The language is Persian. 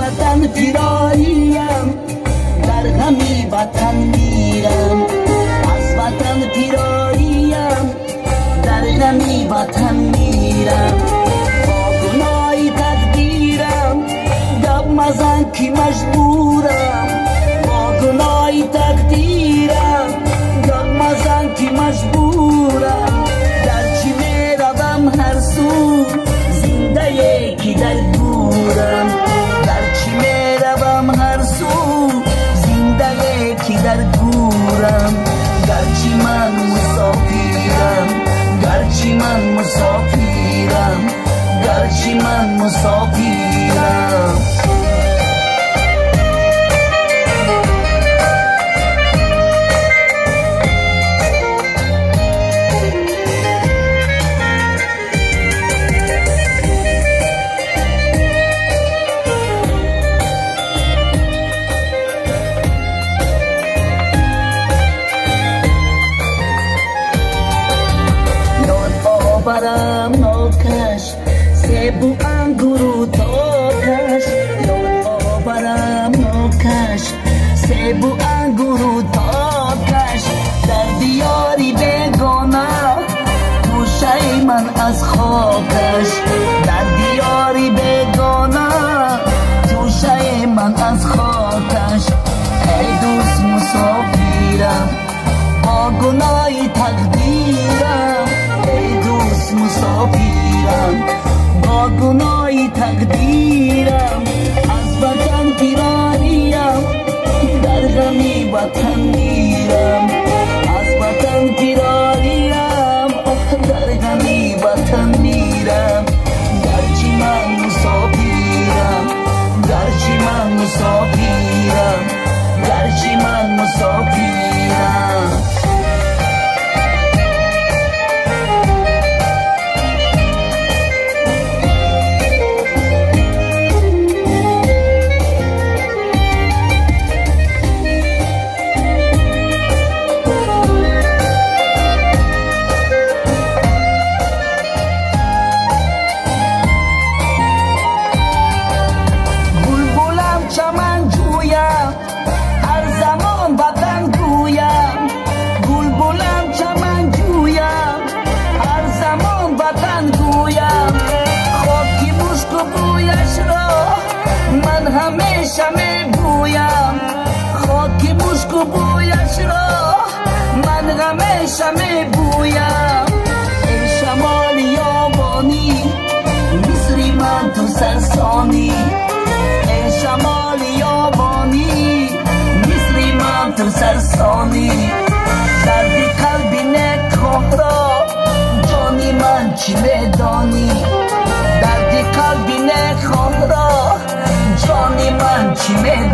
وطن پیراییم، در غمی وطن میرم. از وطن پیراییم، در غمی وطن میرم. با گناه تقدیرم گپ مزن که مجبورم. با گناه تقدیرم گپ مزن که مجبورم. گرچه میروم هر سو زنده یکی در گورم. گرچه میروم هر سو زنده یکی در گورم. گرچه من مسافرم، گرچه من مسافرم، گرچه من مسافرم. برم نوکش سیب و انگور و تاکش. یاد آورم نوکش سیب و انگور و تاکش. در دیاری بیگانه گوشه من از خاکش. در دیاری بیگانه گوشه من از خاکش. ای دوست مسافرم با گناه تقدیرم. ای دوست مسافرم با گناه تقدیرم. از وطن پیرانیم، در غمی وطن میرم. از وطن پیرانیم، در غمی وطن میرم. گرچه من مسافرم، گرچه من مسافرم، گرچه من مسافرم. همیشه می بویم خاکی مشک و بویش را، من همیشه می بویم. ای شمال یابانی مصری من تو سرسانی. ای شمال یابانی مصری من تو سرسانی. درد قلبی نکخواه را جانی من چی میدانی. درد قلبی نکخواه را جانی من چی میدانی.